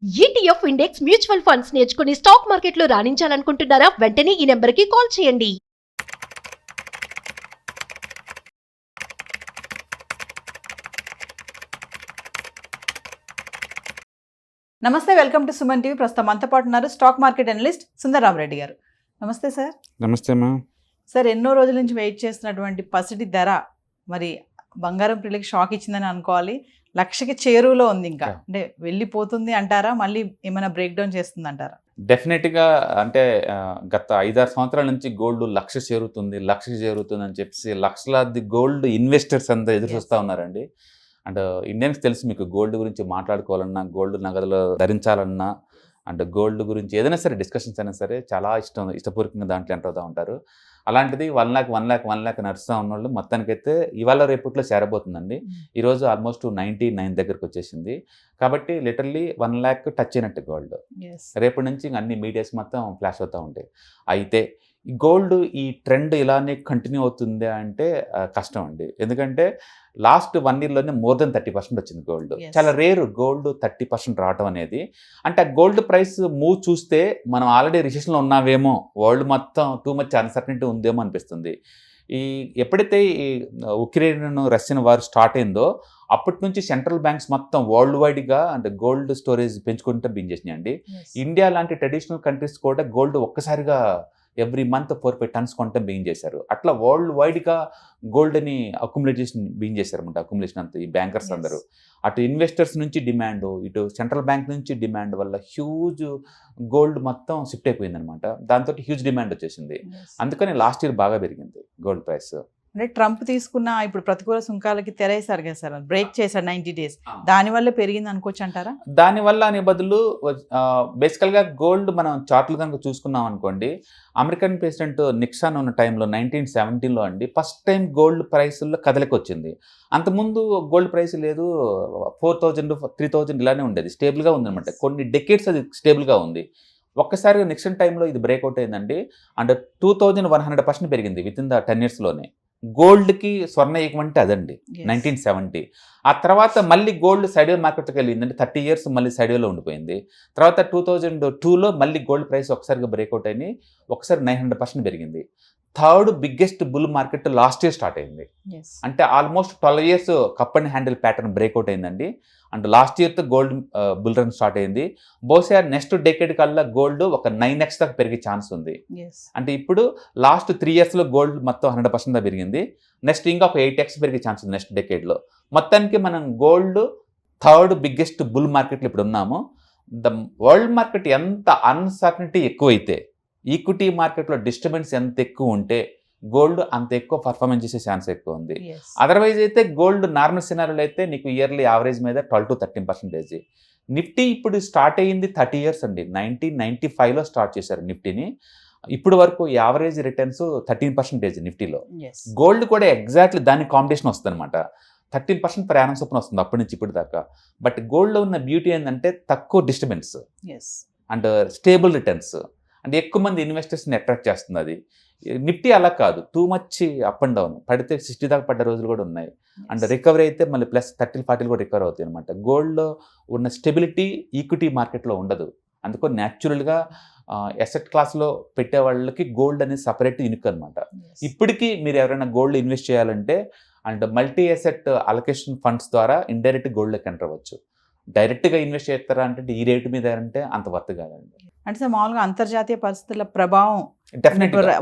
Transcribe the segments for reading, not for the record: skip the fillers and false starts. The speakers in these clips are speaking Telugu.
ఈటీఎఫ్ ఇండెక్స్ మ్యూచువల్ ఫండ్స్ నేర్చుకుని స్టాక్ మార్కెట్లో రాణించాలనుకుంటున్నారా? వెంటనే ఈ నెంబర్కి కాల్ చేయండి. నమస్తే, వెల్కమ్ టు సుమన్ టీవీ. ప్రస్తుతం మనతో పాటు ఉన్నారు స్టాక్ మార్కెట్ అనలిస్ట్ సుందరరామరెడ్డి గారు. నమస్తే సార్. నమస్తే అమ్మా. సార్, ఎన్నో రోజుల నుంచి వెయిట్ చేస్తున్నటువంటి పసిడి ధర మరి బంగారం ప్రియులకి షాక్ ఇచ్చిందని అనుకోవాలి. లక్షకి చేరువలో ఉంది. ఇంకా అంటే వెళ్ళిపోతుంది అంటారా, మళ్ళీ ఏమైనా బ్రేక్ డౌన్ చేస్తుంది అంటారా? డెఫినెట్గా అంటే గత 5-6 సంవత్సరాల నుంచి గోల్డ్ లక్షకి చేరుతుంది అని చెప్పేసి లక్షలాది గోల్డ్ ఇన్వెస్టర్స్ అంతా ఎదురు చూస్తూ ఉన్నారండి. అండ్ ఇండియన్స్ తెలుసు మీకు, గోల్డ్ గురించి మాట్లాడుకోవాలన్నా, గోల్డ్ నగదులు ధరించాలన్నా, అండ్ గోల్డ్ గురించి ఏదైనా సరే డిస్కషన్స్ అయినా సరే చాలా ఇష్టపూర్వకంగా దాంట్లో ఎంటర్ అవుతూ ఉంటారు. అలాంటిది 1 lakh నడుస్తూ ఉన్నోళ్ళు మొత్తానికైతే ఇవాళ రేపట్లో చేరబోతుందండి. ఈరోజు ఆల్మోస్ట్ 99 దగ్గరకు వచ్చేసింది. కాబట్టి లిటరల్లీ 1 lakh టచ్ అయినట్టు గోల్డ్. రేపటి నుంచి అన్ని మీడియాస్ మొత్తం ఫ్లాష్ అవుతూ ఉంటాయి. అయితే గోల్డ్ ఈ ట్రెండ్ ఇలానే కంటిన్యూ అవుతుంది అంటే కష్టం అండి. ఎందుకంటే లాస్ట్ 1 yearలోనే మోర్ దెన్ 30% వచ్చింది గోల్డ్. చాలా రేరు గోల్డ్ 30% రావటం అనేది. అంటే ఆ గోల్డ్ ప్రైస్ మూవ్ చూస్తే మనం ఆల్రెడీ రిసెషన్లో ఉన్నావేమో, వరల్డ్ మొత్తం టూ మచ్ అన్సర్టనిటీ ఉందేమో అనిపిస్తుంది. ఎప్పుడైతే ఈ ఉక్రెయిన్ రష్యన్ వార్ స్టార్ట్ అయిందో అప్పటి నుంచి సెంట్రల్ బ్యాంక్స్ మొత్తం వరల్డ్ వైడ్గా అంటే గోల్డ్ స్టోరేజ్ పెంచుకుంటూ చేసినాయండి. ఇండియా లాంటి ట్రెడిషనల్ కంట్రీస్ కూడా గోల్డ్ ఒక్కసారిగా ఎవ్రీ మంత్ 4-5 tons కొనటం బిగిన్ చేశారు. అట్లా వరల్డ్ వైడ్గా గోల్డ్ని బిగిన్ చేశారన్నమాట. అక్యుములేషన్ అంతా ఈ బ్యాంకర్స్ అందరూ, అటు ఇన్వెస్టర్స్ నుంచి డిమాండ్, ఇటు సెంట్రల్ బ్యాంక్ నుంచి డిమాండ్ వల్ల హ్యూజ్ గోల్డ్ మొత్తం షిఫ్ట్ అయిపోయింది అనమాట. దాంతో హ్యూజ్ డిమాండ్ వచ్చేసింది. అందుకని లాస్ట్ ఇయర్ బాగా పెరిగింది గోల్డ్ ప్రైస్. అంటే ట్రంప్ తీసుకున్న ఇప్పుడు ప్రతికూల సుంకాలకి తెరేసారు కదా సార్, బ్రేక్ చేశారు 90 days. దానివల్ల పెరిగింది అనుకోవచ్చు అంటారా? దానివల్ల అనే బదులు బేసికల్గా గోల్డ్ మనం చార్ట్లు కనుక చూసుకున్నాం అనుకోండి, అమెరికన్ ప్రెసిడెంట్ నిక్సన్ ఉన్న టైంలో 1970లో అండి ఫస్ట్ టైం గోల్డ్ ప్రైస్లో కదలికి వచ్చింది. అంతకుముందు గోల్డ్ ప్రైస్ లేదు, 4,000 3,000 ఇలానే ఉండేది, స్టేబుల్గా ఉందన్నమాట. కొన్ని డెకేడ్స్ అది స్టేబుల్గా ఉంది. ఒక్కసారిగా నిక్సన్ టైంలో ఇది బ్రేక్అవుట్ అయిందండి. అండ్ 2100% పెరిగింది విత్ ఇన్ ద 10 yearsలోనే. గోల్డ్కి స్వర్ణ యుగం అంటే అదండి 1970. ఆ తర్వాత మళ్ళీ గోల్డ్ సైడ్వే మార్కెట్కి వెళ్ళిందంటే 30 years మళ్ళీ సైడ్వేలో ఉండిపోయింది. తర్వాత 2002లో మళ్ళీ గోల్డ్ ప్రైస్ ఒకసారిగా బ్రేక్అవుట్ అయింది, ఒకసారి 900% పెరిగింది. Third biggest bull market last year start అయింది. అంటే almost 12 years cup and handle pattern breakout అయిందండి. అండ్ లాస్ట్ ఇయర్తో గోల్డ్ బుల్ రన్ స్టార్ట్ అయింది. బహుశా నెక్స్ట్ డెకేడ్ కల్లా గోల్డ్ ఒక 9x దాకా పెరిగే ఛాన్స్ ఉంది. అంటే ఇప్పుడు లాస్ట్ 3 yearsలో గోల్డ్ మొత్తం 100% పెరిగింది. నెక్స్ట్ ఇంకా ఒక 8x పెరిగే ఛాన్స్ ఉంది నెక్స్ట్ డెకేడ్లో. మొత్తానికి మనం గోల్డ్ థర్డ్ బిగ్గెస్ట్ బుల్ మార్కెట్లో ఇప్పుడు ఉన్నాము. ద వరల్డ్ మార్కెట్ ఎంత అన్సర్టనిటీ ఎక్కువైతే, ఈక్విటీ మార్కెట్లో డిస్టర్బెన్స్ ఎంత ఎక్కువ ఉంటే గోల్డ్ అంత ఎక్కువ పర్ఫార్మెన్స్ చేసే ఛాన్స్ ఎక్కువ ఉంది. అదర్వైజ్ అయితే గోల్డ్ నార్మల్ సినారీలో అయితే నీకు ఇయర్లీ యావరేజ్ మీద 12-13%. నిఫ్టీ ఇప్పుడు స్టార్ట్ అయ్యింది 30 years అండి. 1995లో స్టార్ట్ చేశారు నిఫ్టీని. ఇప్పుడు వరకు యావరేజ్ రిటర్న్స్ 13% నిఫ్టీలో. గోల్డ్ కూడా ఎగ్జాక్ట్లీ దాని కాంపిటీషన్ వస్తుంది అనమాట. 13% ప్రయాణం చొప్పున వస్తుంది అప్పటి నుంచి ఇప్పుడు దాకా. బట్ గోల్డ్లో ఉన్న బ్యూటీ ఏంటంటే తక్కువ డిస్టర్బెన్స్ అండ్ స్టేబుల్ రిటర్న్స్, అంటే ఎక్కువ మంది ఇన్వెస్టర్స్ని అట్రాక్ట్ చేస్తుంది అది. నిఫ్టీ అలా కాదు, too much up and down, పడితే 60 దాకా పడ్డ రోజులు కూడా ఉన్నాయి. అండ్ రికవరీ అయితే మళ్ళీ ప్లస్ 30-40 కూడా రికవర్ అవుతాయి అనమాట. గోల్డ్లో ఉన్న స్టెబిలిటీ ఈక్విటీ మార్కెట్లో ఉండదు. అందుకని న్యాచురల్గా ఎసెట్ క్లాస్లో పెట్టే వాళ్ళకి గోల్డ్ అనేది సపరేట్ యూనిక్ అనమాట. ఇప్పటికీ మీరు ఎవరైనా గోల్డ్ ఇన్వెస్ట్ చేయాలంటే and multi asset allocation funds ద్వారా ఇండైరెక్ట్ గోల్డ్లోకి ఎంటర్ అవ్వచ్చు. డైరెక్ట్గా ఇన్వెస్ట్ చేస్తారా అంటే ఈ రేటు మీద అంటే అంత వర్త్ కాదండి. అంటే సార్, మామూలుగా అంతర్జాతీయ పరిస్థితుల ప్రభావం,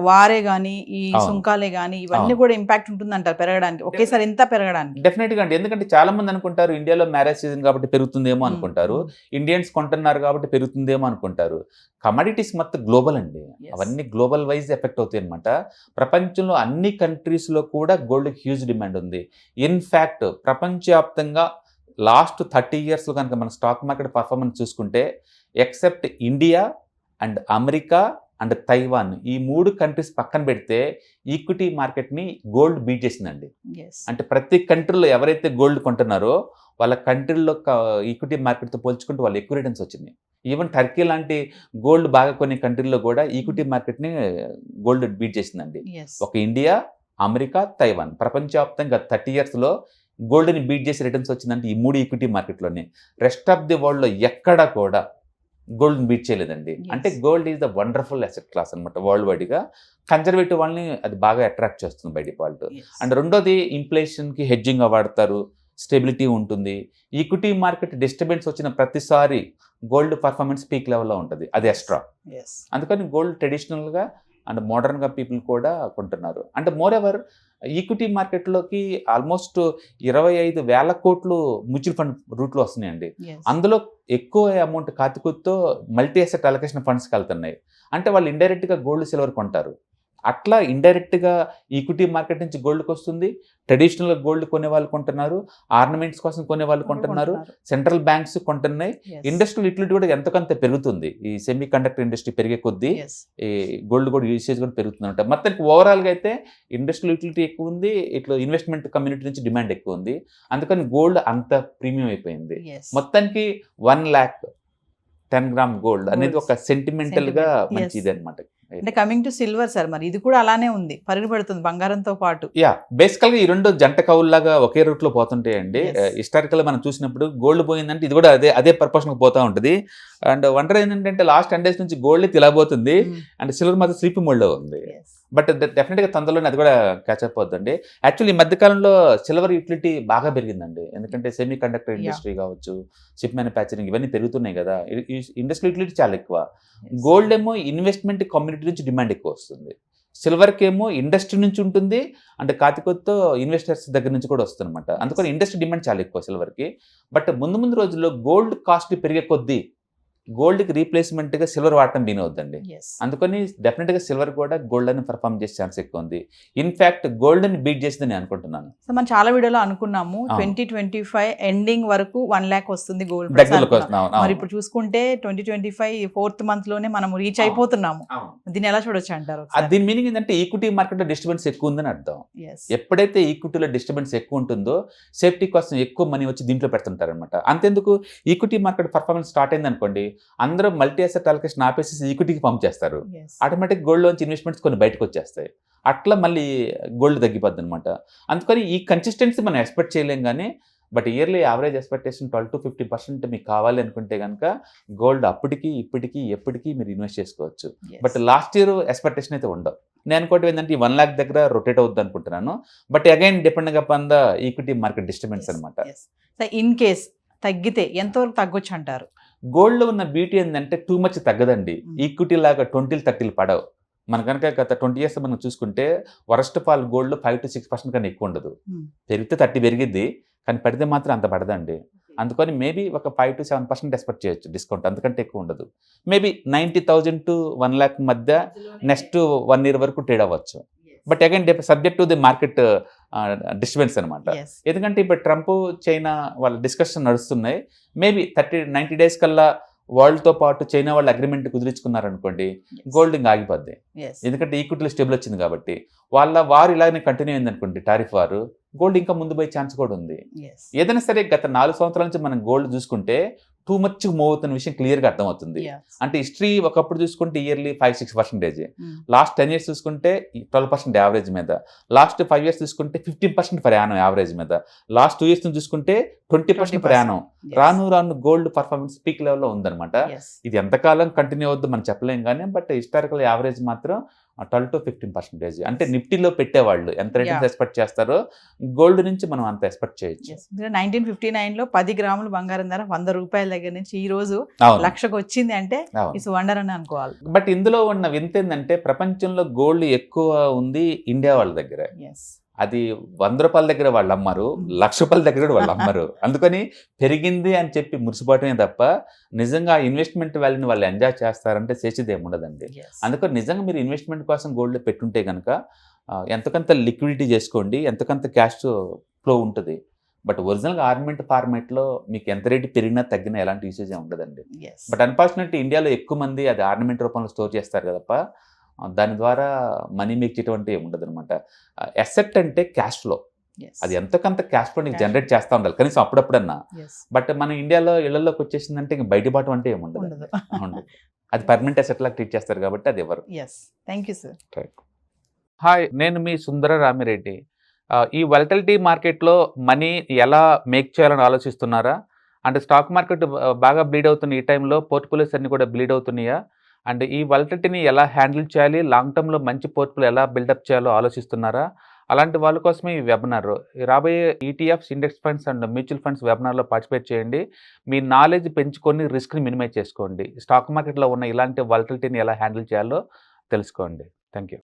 వారే కానీ ఈ సుంకాలే కానీ ఇవన్నీ కూడా ఇంపాక్ట్ ఉంటుందంటారు పెరగడానికి, ఒకేసారి ఎంత పెరగడానికి? డెఫినెట్గా అండి. ఎందుకంటే చాలా మంది అనుకుంటారు ఇండియాలో మ్యారేజ్ సీజన్ కాబట్టి పెరుగుతుందేమో అనుకుంటారు, ఇండియన్స్ కొంటున్నారు కాబట్టి పెరుగుతుందేమో అనుకుంటారు. కమోడిటీస్ మొత్తం గ్లోబల్ అండి, అవన్నీ గ్లోబల్ వైజ్ ఎఫెక్ట్ అవుతాయి అనమాట. ప్రపంచంలో అన్ని కంట్రీస్లో కూడా గోల్డ్ హ్యూజ్ డిమాండ్ ఉంది. ఇన్ఫ్యాక్ట్ ప్రపంచవ్యాప్తంగా లాస్ట్ 30 yearsలో కనుక మన స్టాక్ మార్కెట్ పర్ఫార్మెన్స్ చూసుకుంటే, except India and America and Taiwan, ఈ 3 కంట్రీస్ పక్కన పెడితే ఈక్విటీ మార్కెట్ని గోల్డ్ బీట్ చేసిందండి. అంటే ప్రతి కంట్రీలో ఎవరైతే గోల్డ్ కొంటున్నారో వాళ్ళ కంట్రీల్లో ఈక్విటీ మార్కెట్తో పోల్చుకుంటూ వాళ్ళు ఎక్కువ రిటర్న్స్ వచ్చినాయి. ఈవెన్ టర్కీ లాంటి గోల్డ్ బాగా కొన్ని కంట్రీల్లో కూడా ఈక్విటీ మార్కెట్ని గోల్డ్ బీట్ చేసిందండి. ఒక ఇండియా, అమెరికా, తైవాన్ ప్రపంచవ్యాప్తంగా 30 yearsలో గోల్డ్ని బీట్ చేసి రిటర్న్స్ వచ్చిందంటే ఈ 3 ఈక్విటీ మార్కెట్లోనే. రెస్ట్ ఆఫ్ ది వరల్డ్లో ఎక్కడా కూడా గోల్డ్ని బీట్ చేయలేదండి. అంటే gold is the wonderful asset class అనమాట. వరల్డ్ వైడ్గా కన్జర్వేటివ్ వాళ్ళని అది బాగా అట్రాక్ట్ చేస్తుంది బై డిఫాల్ట్. అండ్ రెండోది ఇన్ఫ్లేషన్కి హెడ్జింగ్ వాడతారు, స్టెబిలిటీ ఉంటుంది. ఈక్విటీ మార్కెట్ డిస్టర్బెన్స్ వచ్చిన ప్రతిసారి గోల్డ్ పర్ఫార్మెన్స్ పీక్ లెవెల్లో ఉంటుంది, అది ఎక్స్ట్రా. అందుకని గోల్డ్ ట్రెడిషనల్గా అండ్ మోడర్న్గా పీపుల్ కూడా కొంటున్నారు. అంటే మోర్ ఎవర్ ఈక్విటీ మార్కెట్లోకి ఆల్మోస్ట్ 25,000 కోట్లు మ్యూచువల్ ఫండ్ రూట్లో వస్తున్నాయండి. అందులో ఎక్కువ అమౌంట్ కాతికుతో మల్టీ అసెట్ అలొకేషన్ ఫండ్స్కి వెళ్తున్నాయి. అంటే వాళ్ళు ఇండైరెక్ట్గా గోల్డ్ సిల్వర్ కొంటారు. అట్లా ఇండైరెక్ట్గా ఈక్విటీ మార్కెట్ నుంచి గోల్డ్కి వస్తుంది. ట్రెడిషనల్గా గోల్డ్ కొనే వాళ్ళు కొంటున్నారు, ఆర్నమెంట్స్ కోసం కొనే వాళ్ళు కొంటున్నారు, సెంట్రల్ బ్యాంక్స్ కొంటున్నాయి. ఇండస్ట్రియల్ యూటిలిటీ కూడా ఎంతకంత పెరుగుతుంది. ఈ సెమీ కండక్టర్ ఇండస్ట్రీ పెరిగే కొద్దీ ఈ గోల్డ్ కూడా యూసేజ్ కూడా పెరుగుతుంది అనమాట. మొత్తానికి ఓవరాల్గా అయితే ఇండస్ట్రియల్ యూటిలిటీ ఎక్కువ ఉంది, ఇట్లా ఇన్వెస్ట్మెంట్ కమ్యూనిటీ నుంచి డిమాండ్ ఎక్కువ ఉంది. అందుకని గోల్డ్ అంత ప్రీమియం అయిపోయింది. మొత్తానికి 1,10 గ్రామ్ గోల్డ్ అనేది ఒక సెంటిమెంటల్గా మంచిది అనమాట. అంటే కమింగ్ టు సిల్వర్ సార్, మరి ఇది కూడా అలానే ఉంది, పరుగుపెడుతుంది బంగారంతో పాటు. బేసికల్గా ఈ రెండు జంట కవుల్లాగా ఒకే రూట్లో పోతుంటాయండి. హిస్టారికల్ మనం చూసినప్పుడు గోల్డ్ పోయిందంటే ఇది కూడా అదే పర్పస్కి పోతూ ఉంటుంది. అండ్ వండర్ ఏంటంటే లాస్ట్ 10 days నుంచి గోల్డ్ తిలబోతుంది అండ్ సిల్వర్ మాత్రం స్లీపింగ్ మోడ్లో ఉంది. బట్ డెఫినెట్గా తొందరలోనే అది కూడా క్యాచప్ అవుతుంది. యాక్చువల్లీ ఈ మధ్యకాలంలో సిల్వర్ యూటిలిటీ బాగా పెరిగిందండి. ఎందుకంటే సెమీ కండక్టర్ ఇండస్ట్రీ కావచ్చు, షిప్ మ్యానుఫ్యాక్చరింగ్ ఇవన్నీ పెరుగుతున్నాయి కదా. ఇండస్ట్రియల్ యూటిలిటీ చాలా ఎక్కువ. గోల్డ్ ఏమో ఇన్వెస్ట్మెంట్ కమ్యూనిటీ నుంచి డిమాండ్ ఎక్కువ వస్తుంది. సిల్వర్కి ఏమో ఇండస్ట్రీ నుంచి ఉంటుంది, అంటే కాతికొత్తో ఇన్వెస్టర్స్ దగ్గర నుంచి కూడా వస్తుంది అనమాట. అందుకని ఇండస్ట్రీ డిమాండ్ చాలా ఎక్కువ సిల్వర్కి. బట్ ముందు రోజుల్లో గోల్డ్ కాస్ట్ పెరిగే కొద్దీ గోల్డ్కి రీప్లేస్మెంట్గా సిల్వర్ వాడటం అవుతుందండి. అందుకని డెఫినెట్గా సిల్వర్ కూడా గోల్డ్ అని పర్ఫామ్ చేసే ఛాన్స్ ఎక్కువ ఉంది. ఇన్ఫ్యాక్ట్ గోల్డ్ని బీట్ చేసింది నేను అనుకుంటున్నాను. సో మనం చాలా వీడియోలో అనుకున్నాము 2025 ఎండింగ్ వరకు 1 lakh వస్తుంది గోల్డ్. మరి ఇప్పుడు చూసుకుంటే 2025 4th month లోనే మనం రీచ్ అయిపోతున్నాము. దీన్ని ఎలా చూడొచ్చు అంటారు? దీని మీనింగ్ ఏంటంటే ఈక్విటీ మార్కెట్లో డిస్టర్బెన్స్ ఎక్కువ ఉందని అర్థం. ఎప్పుడైతే ఈక్విటీలో డిస్టర్బెన్స్ ఎక్కువ ఉంటుందో సేఫ్టీ కోసం ఎక్కువ మనీ వచ్చి దీంట్లో పెడుతుంటారు అనమాట. అంతెందుకు ఈక్విటీ మార్కెట్ పర్ఫార్మెన్స్ స్టార్ట్ అయింది అనుకోండి, అందరూ మల్టీ అసెట్ అలొకేషన్ ఆపేసి ఈక్విటీకి పంప్ చేస్తారు. ఆటోమేటిక్ గోల్డ్ లోంచి ఇన్వెస్ట్మెంట్స్ కొన్ని బయటకు వచ్చేస్తాయి. అట్లా మళ్ళీ గోల్డ్ తగ్గిపోద్ది అనమాట. అందుకని ఈ కన్సిస్టెన్సీ మనం ఎక్స్పెక్ట్ చేయలేం. కానీ but yearly average expectation 12 to 50% మీకు కావాలి అనుకుంటే కనుక గోల్డ్ అప్పటికి ఇప్పటికీ ఎప్పటికీ మీరు ఇన్వెస్ట్ చేసుకోవచ్చు. బట్ లాస్ట్ ఇయర్ ఎక్స్పెక్టేషన్ అయితే ఉండవు. నేను అనుకోవటం ఏంటంటే ఈ 1 lakh దగ్గర రొటేట్ అవుద్ది అనుకుంటున్నాను. But again depending upon the equity market disturbance అనమాట. ఇన్ కేస్ తగ్గితే ఎంతవరకు తగ్గొచ్చు అంటారు? గోల్డ్లో ఉన్న బ్యూటీ ఏంటంటే టూ మచ్ తగ్గదండి. ఈక్విటీ లాగా 20-30 పడవు. మన కనుక గత 20 years మనం చూసుకుంటే వరస్ట్ ఫాల్ గోల్డ్ 5 to 6% కన్నా ఎక్కువ ఉండదు. పెరిగితే 30 పెరిగిద్ది, కానీ పడితే మాత్రం అంత పడదండి. అందుకని మేబీ ఒక 5 to 7% ఎక్స్పెక్ట్ చేయొచ్చు డిస్కౌంట్, అంతకంటే ఎక్కువ ఉండదు. మేబీ 90,000 to 1 lakh మధ్య నెక్స్ట్ 1 year వరకు ట్రేడ్ అవ్వచ్చు. But again subject to the market disturbance అనమాట. ఎందుకంటే ఇప్పుడు ట్రంప్ చైనా వాళ్ళ డిస్కషన్ నడుస్తున్నాయి. మేబీ 90 days కల్లా వరల్డ్తో పాటు చైనా వాళ్ళు అగ్రిమెంట్ కుదిరించుకున్నారనుకోండి, గోల్డ్ ఇంకా ఆగిపోద్ది. ఎందుకంటే ఈక్విటీలో స్టేబుల్ వచ్చింది కాబట్టి. వారు ఇలాగనే కంటిన్యూ అయింది అనుకోండి, టారిఫ్ వారు, గోల్డ్ ఇంకా ముందు పోయే ఛాన్స్ కూడా ఉంది. ఏదైనా సరే గత 4 సంవత్సరాల నుంచి మనం గోల్డ్ చూసుకుంటే టూ మచ్ మూవ్ అవుతున్న విషయం క్లియర్గా అర్థమవుతుంది. అంటే హిస్టరీ ఒకప్పుడు చూసుకుంటే ఇయర్లీ 5-6%, లాస్ట్ 10 years చూసుకుంటే 12% యావరేజ్ మీద, లాస్ట్ 5 years చూసుకుంటే 15% పర్ యానం యావరేజ్ మీద, లాస్ట్ 2 years చూసుకుంటే 20% పర్ యానం. రాను గోల్డ్ పర్ఫార్మెన్స్ పీక్ లెవెల్లో ఉందన్నమాట. ఇది ఎంతకాలం కంటిన్యూ అవుద్దు మనం చెప్పలేం కానీ, బట్ హిస్టారికల్ యావరేజ్ మాత్రం 12 to 15%. అంటే నిఫ్టీలో పెట్టేవాళ్ళు ఎంత రేటింగ్స్ ఎక్స్పెక్ట్ చేస్తారో గోల్డ్ నుంచి మనం అంత ఎక్స్పెక్ట్ చేయొచ్చు. 1959లో 10 గ్రాములు బంగారం ధర 100 రూపాయల దగ్గర నుంచి ఈ రోజు 1,00,000కు వచ్చింది అంటే ఇట్స్ వండర్ అని అనుకోవాలి. బట్ ఇందులో ఉన్న వింత ఏంటంటే ప్రపంచంలో గోల్డ్ ఎక్కువ ఉంది ఇండియా వాళ్ళ దగ్గర. అది 100 రూపాయల దగ్గర వాళ్ళు అమ్మరు, 1,00,000 రూపాయల దగ్గర కూడా వాళ్ళు అమ్మరు. అందుకని పెరిగింది అని చెప్పి మురిసిపోవటమే తప్ప నిజంగా ఇన్వెస్ట్మెంట్ వాల్యూని వాళ్ళు ఎంజాయ్ చేస్తారంటే చేసేది ఏమి ఉండదండి. అందుకని నిజంగా మీరు ఇన్వెస్ట్మెంట్ కోసం గోల్డ్ పెట్టుంటే కనుక ఎంతకంత లిక్విడిటీ చేసుకోండి, ఎంతకంత క్యాష్ ఫ్లో ఉంటుంది. బట్ ఒరిజినల్గా ఆర్నమెంట్ ఫార్మేట్లో మీకు ఎంత రేటు పెరిగినా తగ్గినా ఎలాంటి యూసేజ్ ఉండదండి. బట్ అన్ఫార్చునేట్లీ ఇండియాలో ఎక్కువ మంది అది ఆర్నమెంట్ రూపంలో స్టోర్ చేస్తారు కదప్ప, దాని ద్వారా మనీ మేక్ చేయటువంటి ఉండదు అనమాట. అసెట్ అంటే క్యాష్ ఫ్లో, అది ఎంతకంత క్యాష్ ఫ్లో నీకు జనరేట్ చేస్తూ ఉండాలి కనీసం అప్పుడప్పుడన్నా. బట్ మన ఇండియాలో ఇళ్లలోకి వచ్చేసిందంటే ఇంక బయటబాటు అంటే ఏముండదు. అది పర్మనెంట్ అసెట్ లాగా ట్రీట్ చేస్తారు కాబట్టి అది ఎవరు. Thank you sir. హాయ్, నేను మీ సుందర రామిరెడ్డి. ఈ వాలటిలిటీ మార్కెట్లో మనీ ఎలా మేక్ చేయాలని ఆలోచిస్తున్నారా? అంటే స్టాక్ మార్కెట్ బాగా బ్లీడ్ అవుతున్న ఈ టైంలో పోర్ట్‌ఫోలియోస్ అన్నీ కూడా బ్లీడ్ అవుతున్నాయా? అండ్ ఈ వాలటిలిటీని ఎలా హ్యాండిల్ చేయాలి? లాంగ్ టర్మ్‌లో మంచి పోర్ట్‌ఫోలియో ఎలా బిల్డప్ చేయాలో ఆలోచిస్తున్నారా? అలాంటి వాళ్ళ కోసమే ఈ వెబినార్. రాబోయే ETFs, index funds and mutual funds వెబినార్‌లో పార్టిసిపేట్ చేయండి. మీ నాలెడ్జ్ పెంచుకొని రిస్క్‌ని మినిమైజ్ చేసుకోండి. స్టాక్ మార్కెట్‌లో ఉన్న ఇలాంటి వాలటిలిటీని ఎలా హ్యాండిల్ చేయాలో తెలుసుకోండి. Thank you.